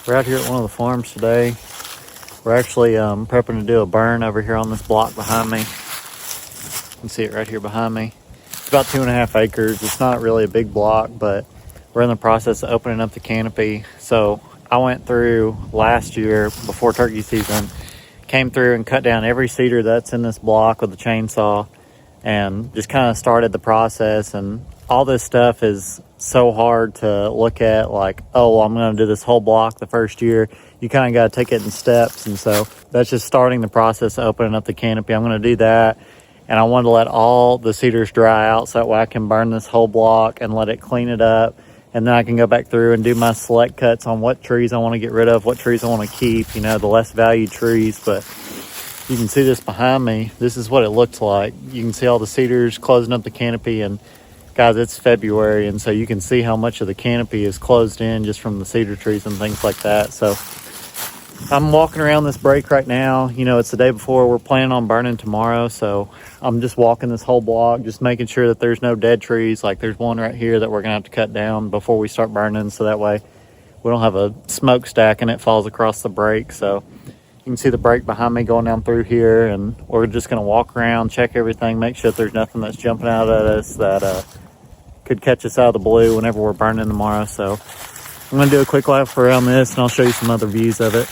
We're out here at one of the farms today. We're actually prepping to do a burn over here on this block behind me. You can see it right here behind me. It's about 2.5 acres. It's not really a big block, but we're in the process of opening up the canopy. So I went through last year before turkey season, came through and cut down every cedar that's in this block with a chainsaw and just kind of started the process. And all this stuff is so hard to look at, like, oh, well, I'm going to do this whole block the first year. You kind of got to take it in steps. And so that's just starting the process of opening up the canopy. I'm going to do that. And I wanted to let all the cedars dry out so that way I can burn this whole block and let it clean it up. And then I can go back through and do my select cuts on what trees I want to get rid of, what trees I want to keep, you know, the less valued trees. But you can see this behind me. This is what it looks like. You can see all the cedars closing up the canopy. And guys, it's February, and so you can see how much of the canopy is closed in just from the cedar trees and things like that. So I'm walking around this break right now. You know, it's the day before. We're planning on burning tomorrow, so I'm just walking this whole block, just making sure that there's no dead trees. Like there's one right here that we're gonna have to cut down before we start burning, so that way we don't have a smokestack and it falls across the break. So you can see the break behind me going down through here, and we're just gonna walk around, check everything, make sure that there's nothing that's jumping out at us that could catch us out of the blue whenever we're burning tomorrow. So I'm gonna do a quick lap around this and I'll show you some other views of it.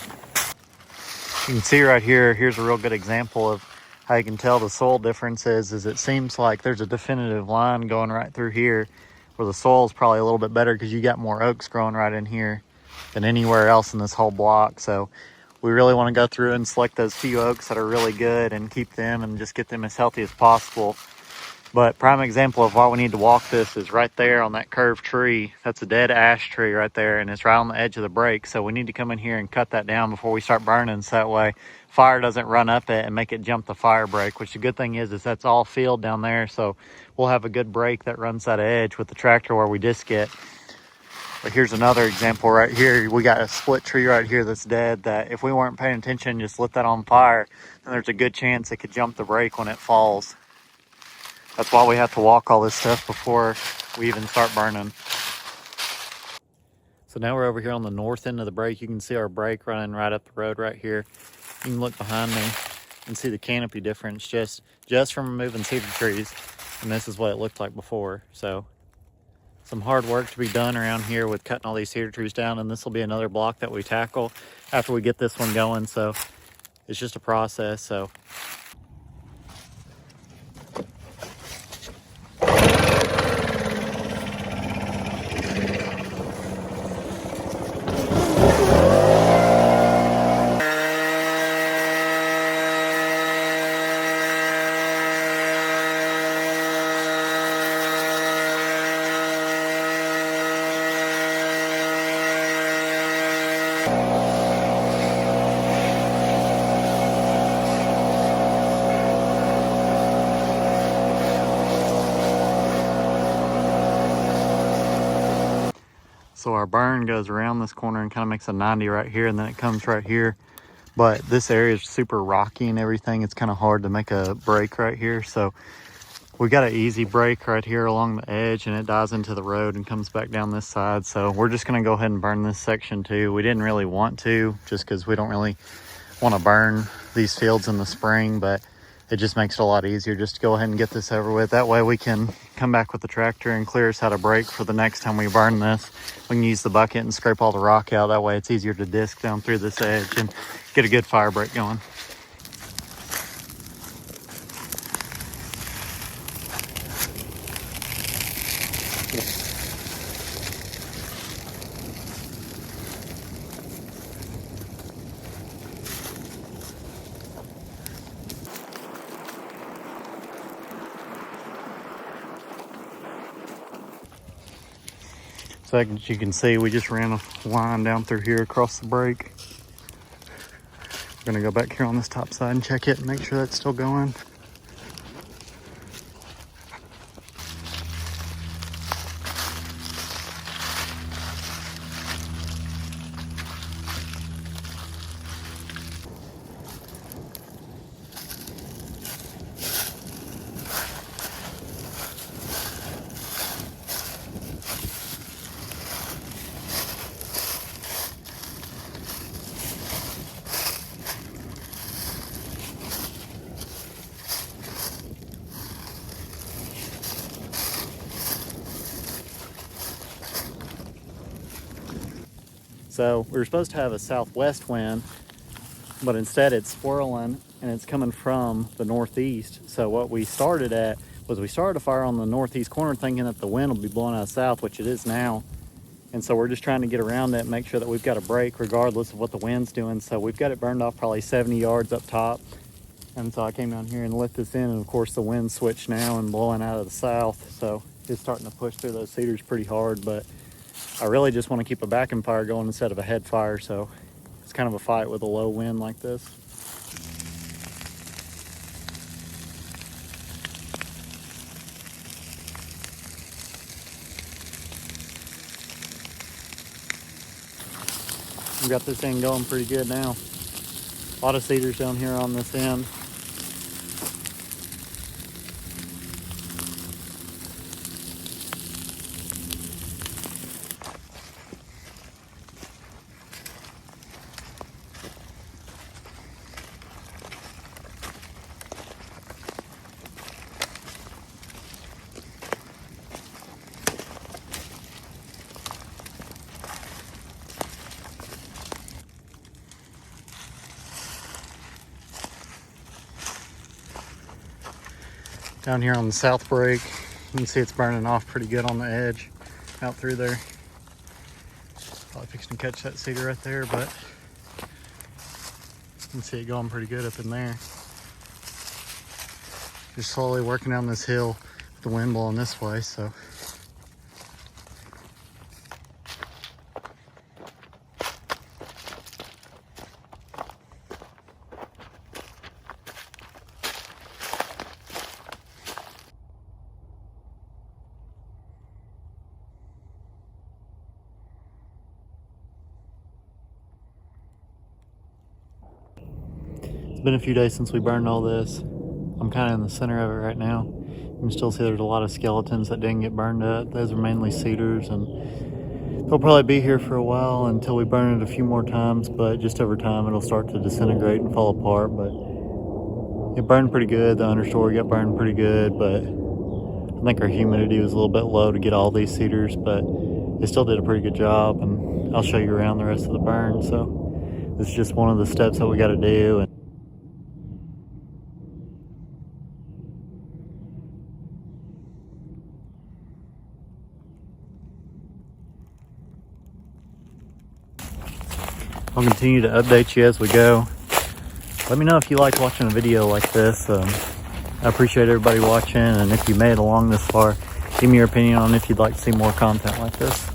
You can see right here, here's a real good example of how you can tell the soil differences. Is it seems like there's a definitive line going right through here where the soil is probably a little bit better because you got more oaks growing right in here than anywhere else in this whole block. So we really want to go through and select those few oaks that are really good and keep them and just get them as healthy as possible. But prime example of why we need to walk this is right there on that curved tree. That's a dead ash tree right there, and it's right on the edge of the break. So we need to come in here and cut that down before we start burning, so that way fire doesn't run up it and make it jump the fire break. Which the good thing is that's all field down there, so we'll have a good break that runs that edge with the tractor where we disc it. But here's another example right here. We got a split tree right here that's dead, that if we weren't paying attention, just lit that on fire, then there's a good chance it could jump the break when it falls. That's why we have to walk all this stuff before we even start burning. So now we're over here on the north end of the break. You can see our break running right up the road right here. You can look behind me and see the canopy difference just from removing cedar trees. And this is what it looked like before. So some hard work to be done around here with cutting all these cedar trees down. And this will be another block that we tackle after we get this one going. So it's just a process. So So our burn goes around this corner and kind of makes a 90 right here, and then it comes right here. But this area is super rocky and everything. It's kind of hard to make a break right here. So we got an easy break right here along the edge, and it dives into the road and comes back down this side. So we're just going to go ahead and burn this section too. We didn't really want to, just because we don't really want to burn these fields in the spring, but it just makes it a lot easier just to go ahead and get this over with. That way we can come back with the tractor and clear us out a break for the next time we burn this. We can use the bucket and scrape all the rock out. That way it's easier to disc down through this edge and get a good fire break going. So as you can see, we just ran a line down through here across the break. We're gonna go back here on this top side and check it and make sure that's still going. So we were supposed to have a southwest wind, but instead it's swirling and it's coming from the northeast. So what we started at was we started a fire on the northeast corner thinking that the wind will be blowing out south, which it is now. And so we're just trying to get around that, make sure that we've got a break regardless of what the wind's doing. So we've got it burned off probably 70 yards up top. And so I came down here and lit this in, and of course the wind switched now and blowing out of the south. So it's starting to push through those cedars pretty hard, but I really just want to keep a backing fire going instead of a head fire. So it's kind of a fight with a low wind like this. We've got this thing going pretty good now. A lot of cedars down here on this end. Down here on the south break, you can see it's burning off pretty good on the edge out through there. Probably fixing to catch that cedar right there, but you can see it going pretty good up in there. Just slowly working down this hill with the wind blowing this way, so. It's been a few days since we burned all this. I'm kind of in the center of it right now. You can still see there's a lot of skeletons that didn't get burned up. Those are mainly cedars, and they'll probably be here for a while until we burn it a few more times, but just over time it'll start to disintegrate and fall apart. But it burned pretty good. The understory got burned pretty good, but I think our humidity was a little bit low to get all these cedars, but it still did a pretty good job, and I'll show you around the rest of the burn. So this is just one of the steps that we got to do. I'll continue to update you as we go. Let me know if you like watching a video like this. I appreciate everybody watching, and if you made it along this far, give me your opinion on if you'd like to see more content like this.